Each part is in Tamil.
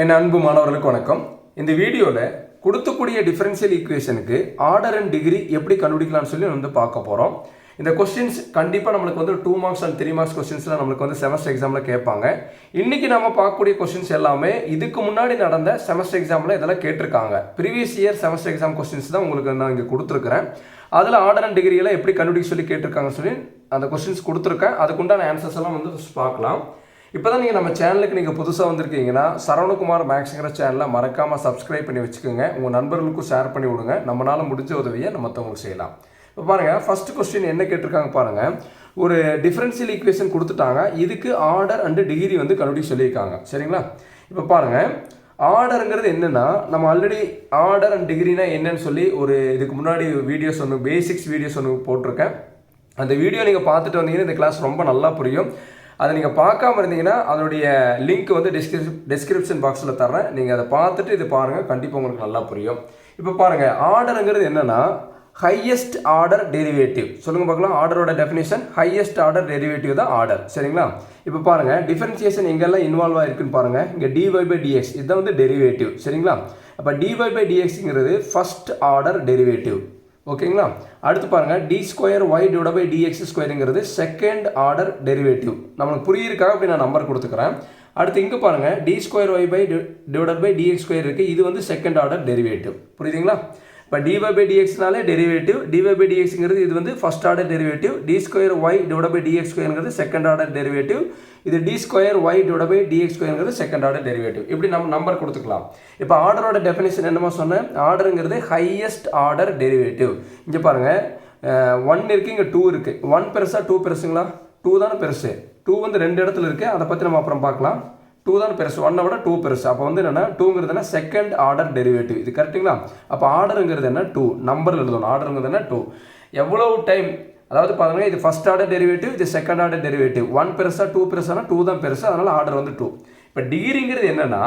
என் அன்பு மாணவர்களுக்கு வணக்கம். இந்த வீடியோவில் கொடுத்தக்கூடிய டிஃபரன்ஷியல் ஈக்குவேஷனுக்கு ஆர்டர் அண்ட் டிகிரி எப்படி கண்டுபிடிக்கலாம்னு சொல்லி வந்து பார்க்க போகிறோம். இந்த கொஸ்டின்ஸ் கண்டிப்பாக நம்மளுக்கு வந்து 2 மார்க்ஸ் அண்ட் 3 மார்க்ஸ் கொஸ்டின்ஸ்லாம் நம்மளுக்கு வந்து செமஸ்டர் எக்ஸாமில் கேட்பாங்க. இன்றைக்கி நம்ம பார்க்கக்கூடிய கொஸ்டின்ஸ் எல்லாமே இதுக்கு முன்னாடி நடந்த செமஸ்டர் எக்ஸாமில் இதெல்லாம் கேட்டிருக்காங்க. Previous year semester exam questions தான் உங்களுக்கு நான் இங்கே கொடுத்துருக்கிறேன். அதில் ஆர்டர் அண்ட் டிகிரியெல்லாம் எப்படி கண்டுபிடிக்க சொல்லி கேட்டிருக்காங்கன்னு சொல்லி அந்த கொஸ்டின்ஸ் கொடுத்துருக்கேன். அதுக்குண்டான ஆன்சர்ஸ் எல்லாம் வந்து பார்க்கலாம். இப்போ தான் நீங்கள் நம்ம சேனலுக்கு நீங்கள் புதுசாக வந்திருக்கீங்கன்னா சரவணகுமார் மேக்ஸுங்கிற சேனலை மறக்காமல் சப்ஸ்கிரைப் பண்ணி வச்சுக்கோங்க. உங்கள் நண்பர்களுக்கும் ஷேர் பண்ணி விடுங்க. நம்மளால் முடிஞ்ச உதவியை நம்ம மற்றவங்களுக்கு செய்யலாம். இப்போ பாருங்கள், ஃபஸ்ட்டு கொஸ்டின் என்ன கேட்டிருக்காங்க பாருங்கள். ஒரு டிஃபரன்ஷியல் ஈக்குவேஷன் கொடுத்துட்டாங்க. இதுக்கு ஆர்டர் அண்டு டிகிரி வந்து கண்டுபிடிக்க சொல்லியிருக்காங்க. சரிங்களா? இப்போ பாருங்கள், ஆர்டருங்கிறது என்னென்னா, நம்ம ஆல்ரெடி ஆர்டர் அண்ட் டிகிரினா என்னன்னு சொல்லி ஒரு இதுக்கு முன்னாடி வீடியோஸ் ஒன்று பேசிக்ஸ் வீடியோஸ் ஒன்று போட்டிருக்கேன். அந்த வீடியோ நீங்கள் பார்த்துட்டு வந்தீங்கன்னா இந்த கிளாஸ் ரொம்ப நல்லா புரியும். அதை நீங்கள் பார்க்காம இருந்தீங்கன்னா அதனுடைய லிங்க் வந்து டிஸ்கிரிப்ஷன் பாக்ஸில் தர்றேன். நீங்கள் அதை பார்த்துட்டு இது பாருங்கள், கண்டிப்பாக உங்களுக்கு நல்லா புரியும். இப்போ பாருங்கள், ஆர்டருங்கிறது என்னென்னா ஹையஸ்ட் ஆர்டர் டெரிவேட்டிவ். சொல்லுங்கள் பார்க்கலாம். ஆர்டரோட டெஃபினேஷன் ஹையஸ்ட் ஆர்டர் டெரிவேட்டிவ் தான் ஆர்டர். சரிங்களா? இப்போ பாருங்கள், டிஃபரன்சியேஷன் எங்கெல்லாம் இன்வால்வ் ஆகிருக்குன்னு பாருங்கள். இங்கே dy/dx இதுதான் வந்து டெரிவேட்டிவ். சரிங்களா? அப்போ dy/dxங்கிறது ஃபர்ஸ்ட் ஆர்டர் டெரிவேட்டிவ். ஓகேங்களா? அடுத்து பாருங்கள், d²y/dx² செகண்ட் ஆர்டர் டெரிவேட்டிவ். நம்மளுக்கு புரியிருக்காக அப்படி நான் நம்பர் கொடுத்துக்கிறேன். அடுத்து இங்கே பாருங்கள், d²y/dx² இருக்குது. இது வந்து செகண்ட் ஆர்டர் டெரிவேட்டிவ். புரியுதுங்களா? இப்போ dy/dxனாலே டெரிவேட்டிவ், dy/dxங்கிறது இது வந்து first order derivative, d²y/dx² second order derivative, இது d²y/dx² செகண்ட் ஆர்டர் டெரிவேட்டிவ். இப்படி நம்ம நம்பர் கொடுத்துக்கலாம். இப்போ ஆர்டரோட டெஃபினேஷன் என்னமா சொன்னேன்? ஆர்டருங்கிறது ஹையஸ்ட் ஆர்டர் டெரிவேட்டிவ். இங்கே பாருங்கள், 1 இருக்குது, இங்கே 2 இருக்குது. 1 பெருசா 2 பெருசுங்களா? 2 தானே பெருசு. 2 வந்து 2 இடத்துல இருக்குது. அதை பற்றி நம்ம அப்புறம் பார்க்கலாம். 2 தான் பெருசு, 1 விட 2 பெருசு. அப்போ வந்து என்னென்னா 2ங்கிறதுனா செகண்ட் ஆர்டர் டெரிவேட்டிவ். இது கரெக்டுங்களா? அப்போ ஆர்டருங்கிறது என்ன? 2 நம்பரில் எழுதணும். ஆர்டருங்கிறது என்ன? 2. எவ்வளோ டைம், அதாவது பாருங்கள், இது ஃபர்ஸ்ட் ஆர்டர் டெரிவேட்டிவ், இது செகண்ட் ஆர்டர் டெரிவேட்டிவ். 1 பெருசா 2 பெருசானா 2 தான் பெருசு. அதனால் ஆர்டர் வந்து 2. இப்போ டிகிரிங்கிறது என்னென்னா,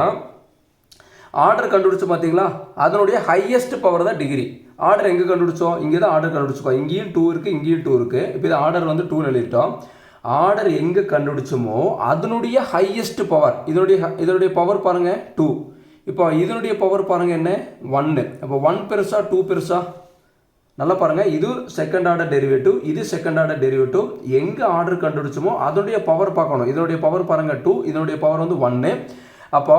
ஆர்டர் கண்டுபிடிச்சு பார்த்தீங்களா, அதனுடைய ஹையஸ்ட் பவர் தான் டிகிரி. ஆர்டர் எங்கே கண்டுபிடிச்சோம்? இங்கே தான் ஆர்டர் கண்டுபிடிச்சோம். இங்கேயும் 2 இருக்குது, இங்கேயும் 2 இருக்குது. இப்போ இது ஆர்டர் வந்து 2 எழுதிட்டோம். ஆர்டர் எங்கே கண்டுபிடிச்சோமோ அதனுடைய ஹையஸ்ட் பவர், இதனுடைய பவர் பாருங்கள் 2. இப்போ இதனுடைய பவர் பாருங்கள் என்ன? 1. அப்போ 1 பெருசா 2 பெருசா? நல்லா பாருங்கள், இது செகண்ட் ஆர்டர் டெரிவேட்டிவ், இது செகண்ட் ஆர்டர் டெரிவேட்டிவ். எங்கே ஆர்டர் கண்டுபிடிச்சோமோ அதனுடைய பவர் பார்க்கணும். இதனுடைய பவர் பாருங்கள் 2, இதனுடைய பவர் வந்து 1. அப்போ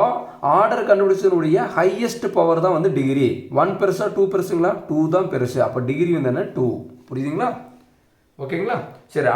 ஆர்டர் கண்டுபிடிச்சதுடைய ஹையஸ்ட் பவர் தான் வந்து டிகிரி. 1 பெருசா 2 பெருசுங்களா? 2 தான் பெருசு. அப்போ டிகிரி வந்து என்ன? 2. புரியுதுங்களா? ஓகேங்களா? சரி,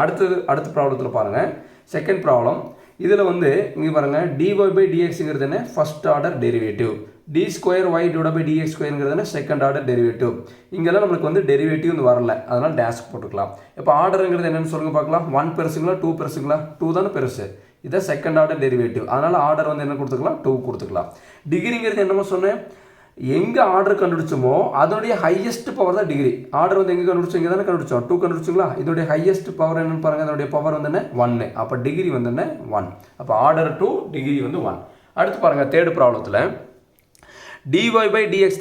அடுத்த ப்ராப்ளத்தில் பாருங்கள். Second problem. இதில் வந்து இங்கே பாருங்கள், dy/dxங்கிறது என்ன? ஃபர்ஸ்ட் ஆர்டர் டெரிவேட்டிவ், d²y/dx² என்ன? Second order derivative. இங்கெல்லாம் நம்மளுக்கு வந்து டெரிவேட்டிவ் வந்து வரல, அதனால் டேஷ் போட்டுக்கலாம். இப்போ ஆர்டருங்கிறது என்னென்னு சொல்லுங்கள் பார்க்கலாம். 1 பெருசுங்களா 2 பெருசுங்களா? 2 தானே பெருசு. இதை செகண்ட் ஆர்டர் டெரிவேட்டிவ். அதனால் ஆர்டர் வந்து என்ன கொடுத்துக்கலாம்? 2 கொடுத்துக்கலாம். டிகிரிங்கிறது என்னமோ சொன்னேன், எங்கே ஆர்டர் கண்டுபிடிச்சோமோ அதனுடைய ஹையஸ்ட் பவர் தான் டிகிரி. ஆர்டர் வந்து எங்கே கண்டுபிடிச்சோம்? இங்கே தானே கண்டுபிடிச்சோம். 2 கண்டுபிடிச்சிங்களா? இதோடைய ஹையஸ்ட் பவர் என்னன்னு பாருங்கள். அதனுடைய பவர் வந்து என்ன? 1. அப்போ டிகிரி வந்து என்ன? 1. அப்போ ஆர்டர் 2, டிகிரி வந்து 1. அடுத்து பாருங்கள், தேர்ட் ப்ராப்ளத்தில் dy/dx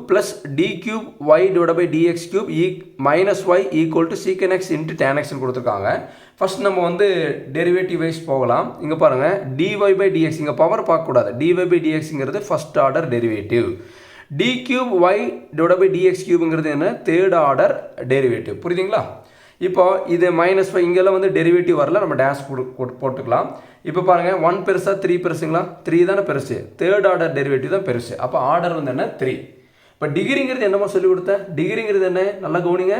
plus d³y/dx³ minus y equal to secant x into tan x கொடுத்துருக்காங்க. ஃபர்ஸ்ட் நம்ம வந்து டெரிவேட்டிவ் வைஸ் போகலாம். இங்கே பாருங்கள், dy/dx இங்கே பவர் பார்க்கக்கூடாது. dy/dxங்கிறது ஃபர்ஸ்ட் ஆர்டர் டெரிவேட்டிவ், d³y/dx³ என்ன? Third order derivative. புரியுதுங்களா? இப்போ இது -y இங்கெல்லாம் வந்து டெரிவேட்டிவ் வரல, நம்ம டேஷ் போட்டுக்கலாம். இப்போ பாருங்கள், 1 பெருசா 3 பெருசுங்களா? 3 தானே பெருசு. தேர்ட் ஆர்டர் டெரிவேட்டிவ் தான் பெருசு. அப்போ ஆர்டர் வந்து என்ன? 3. இப்போ டிகிரிங்கிறது என்னமோ சொல்லி கொடுத்தேன். டிகிரிங்கிறது என்ன? நல்லா கவனிங்க.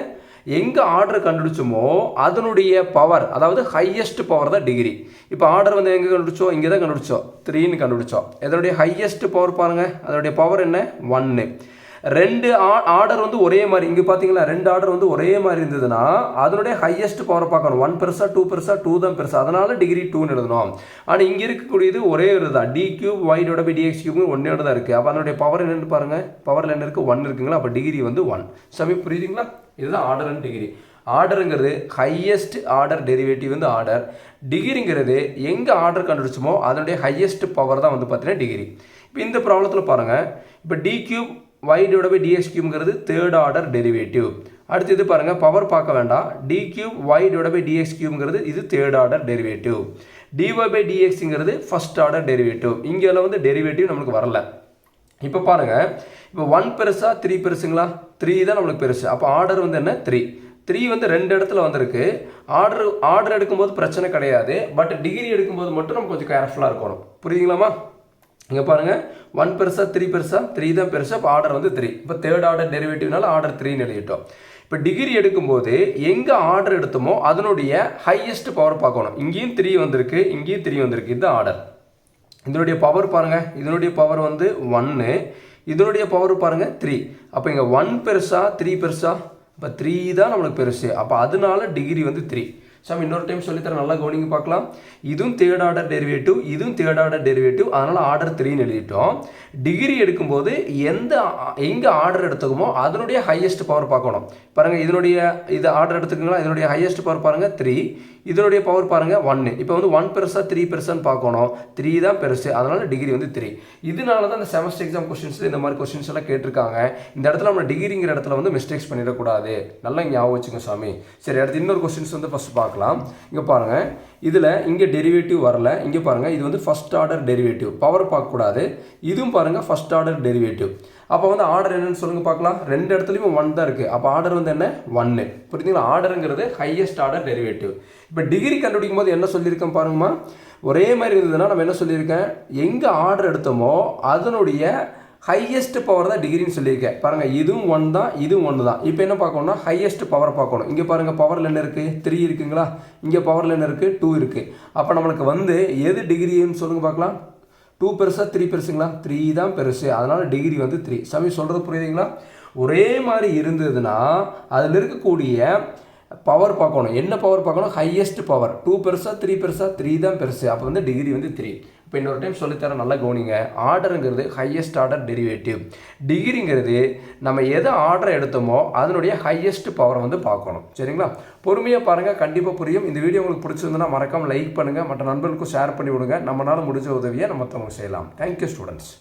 எங்கே ஆர்டர் கண்டுபிடிச்சோமோ அதனுடைய பவர், அதாவது ஹையஸ்ட் பவர் தான் டிகிரி. இப்போ ஆர்டர் வந்து எங்கே கண்டுபிடிச்சோம்? இங்கே தான் கண்டுபிடிச்சோம். 3ன்னு கண்டுபிடிச்சோம். இதனுடைய ஹையஸ்ட் பவர் பாருங்கள், அதனுடைய பவர் என்ன? 1. 2 ஆர்டர் வந்து ஒரே மாதிரி, இங்கே பார்த்தீங்களா 2 ஆர்டர் வந்து ஒரே மாதிரி இருந்ததுன்னா அதனுடைய ஹையஸ்ட் பவரை பார்க்கணும். 1 பெருசா 2 பெருசா? 2 தான் பெருசா. அதனால டிகிரி 2ன்னு எழுதணும். ஆனால் இங்கே இருக்கக்கூடியது ஒரே ஒரு தான், d³y/dx³ ஒன்னோட தான் இருக்குது. அப்போ அதனுடைய பவர் என்னென்னு பாருங்கள். பவரில் என்ன இருக்குது? 1 இருக்குங்களா? அப்போ டிகிரி வந்து 1. சமீ புரியுதுங்களா? இதுதான் ஆர்டர் அண்ட் டிகிரி. ஆர்டருங்கிறது ஹையஸ்ட் ஆர்டர் டெரிவேட்டிவ் வந்து ஆர்டர். டிகிரிங்கிறது எங்கே ஆர்டர் கண்டுபிடிச்சோமோ அதனுடைய ஹையஸ்ட் பவர் தான் வந்து பார்த்தீங்கன்னா டிகிரி. இப்போ இந்த ப்ராப்ளத்தில் பாருங்கள், இப்போ d³y/dx³ தேர்ட் ஆர்டர் டெரிவேட்டிவ். அடுத்து இது பாருங்கள், பவர் பார்க்க வேண்டாம். d³ y/dx³ இது தேர்ட் ஆர்டர் டெரிவேட்டிவ். dy/dxங்கிறது ஃபர்ஸ்ட் ஆர்டர் டெரிவேட்டிவ். இங்கெல்லாம் வந்து டெரிவேட்டிவ் நமக்கு வரல. இப்போ பாருங்கள், இப்போ 1 பெருசா 3 பெருசுங்களா? 3 தான் நம்மளுக்கு பெருசு. அப்போ ஆர்டர் வந்து என்ன? 3 வந்து 2 இடத்துல வந்திருக்கு. ஆர்டர் எடுக்கும்போது பிரச்சனை கிடையாது. பட் டிகிரி எடுக்கும்போது மட்டும் நம்ம கொஞ்சம் கேர்ஃபுல்லாக இருக்கணும். புரியுதுங்களாமா? இங்கே பாருங்கள், 1 பெருசா 3 பெருசா? 3 தான் பெருசு. அப்போ ஆர்டர் வந்து 3. இப்போ தேர்ட் ஆர்டர் டெரிவேட்டிவ்னால ஆர்டர் 3ன்னு எழுதிட்டோம். இப்போ டிகிரி எடுக்கும்போது எங்கே ஆர்டர் எடுத்தோமோ அதனுடைய ஹையஸ்ட் பவர் பார்க்கணும். இங்கேயும் 3 வந்திருக்கு, இங்கேயும் 3 வந்திருக்கு. இது ஆர்டர். இதனுடைய பவர் பாருங்கள், இதனுடைய பவர் வந்து 1, இதனுடைய பவர் பாருங்கள் 3. அப்போ இங்கே 1 பெருசா 3 பெருசா? இப்போ 3 தான் நம்மளுக்கு பெருசு. அப்போ அதனால டிகிரி வந்து 3. சார் இன்னொரு டைம் சொல்லித்தர, நல்லா கவனிங்க பார்க்கலாம். இதுவும் தேர்ட் ஆர்டர் டெரிவேட்டிவ், இதுவும் தேர்ட் ஆர்டர் டெரிவேட்டிவ். அதனால் ஆர்டர் 3ன்னு எழுதிட்டோம். டிகிரி எடுக்கும்போது எங்கே ஆர்டர் எடுத்துக்குமோ அதனுடைய ஹையஸ்ட் பவர் பார்க்கணும். பாருங்கள், இது ஆர்டர் எடுத்துக்கங்களா? இதனுடைய ஹையஸ்ட் பவர் பாருங்கள் 3, இதனுடைய பவர் பாருங்கள் 1. இப்போ வந்து 1 பெருசா 3 பெருசான்னு பார்க்கணும். 3 தான் பெருசு, அதனால் டிகிரி வந்து 3. இதனால தான் இந்த செமஸ்டர் எக்ஸாம் கொஸ்டின்ஸில் இந்த மாதிரி கொஸ்டின்ஸ் எல்லாம் கேட்டிருக்காங்க. இந்த இடத்துல நம்ம டிகிரிங்கிற இடத்துல வந்து மிஸ்டேக்ஸ் பண்ணிடக்கூடாது. நல்லா ஞாபகம் வச்சுங்க சாமி. சரி, அடுத்து இன்னொரு கொஸ்டின்ஸ் வந்து ஃபஸ்ட் பார்க்கலாம். இங்கே பாருங்கள், இதில் இங்கே டெரிவேட்டிவ் வரல. இங்கே பாருங்கள், இது வந்து ஃபஸ்ட் ஆர்டர் டெரிவேட்டிவ். பவர் பார்க்கக்கூடாது. இதுவும் பாருங்கள் ஃபஸ்ட் ஆர்டர் டெரிவேட்டிவ். அப்போ வந்து ஆர்டர் என்னன்னு சொல்லுங்கள் பார்க்கலாம். 2 இடத்துலையும் 1 தான் இருக்குது. அப்போ ஆர்டர் வந்து என்ன? 1. புரியுதுங்களா? ஆர்டருங்கிறது ஹையஸ்ட் ஆர்டர் டெரிவேட்டிவ். இப்போ டிகிரி கண்டுபிடிக்கும் போது என்ன சொல்லியிருக்கேன் பாருங்கம்மா. ஒரே மாதிரி இருந்ததுன்னா நம்ம என்ன சொல்லியிருக்கேன்? எங்கே ஆர்டர் எடுத்தோமோ அதனுடைய ஹையஸ்ட் பவர் தான் டிகிரின்னு சொல்லியிருக்கேன். பாருங்கள், இதுவும் 1 தான், இதுவும் 1 தான். இப்போ என்ன பார்க்கணும்னா ஹையஸ்ட் பவர் பார்க்கணும். இங்கே பாருங்கள், பவரில் என்ன இருக்குது? 3 இருக்குங்களா? இங்கே பவரில் என்ன இருக்குது? 2 இருக்குது. அப்போ நம்மளுக்கு வந்து எது டிகிரின்னு சொல்லுங்கள் பார்க்கலாம். 2 பெருசா 3 பெருசுங்களா? 3 தான் பெருசு, அதனால் டிகிரி வந்து 3. சாமி சொல்கிறது புரியுதுங்களா? ஒரே மாதிரி இருந்ததுன்னா அதில் இருக்கக்கூடிய பவர் பார்க்கணும். என்ன பவர் பார்க்கணும்? Highest power. 2 பெருசா 3 பெருசா? 3 தான் பெருசு. அப்போ வந்து டிகிரி வந்து 3. இப்போ இன்னொரு டைம் சொல்லித்தர, நல்லா கவனிங்க. ஆர்டருங்கிறது ஹையஸ்ட் ஆர்டர் டெரிவேட்டிவ். டிகிரிங்கிறது நம்ம எதை ஆர்டர் எடுத்தோமோ அதனுடைய ஹையஸ்ட் பவரை வந்து பார்க்கணும். சரிங்களா? பொறுமையாக பாருங்கள், கண்டிப்பாக புரியும். இந்த வீடியோ உங்களுக்கு பிடிச்சிருந்ததுன்னா மறக்காமல் லைக் பண்ணுங்கள், மற்ற நண்பர்களுக்கும் ஷேர் பண்ணி விடுங்க. நம்மளால் முடிஞ்ச உதவியை நம்ம மற்றவங்க செய்யலாம். Thank you students.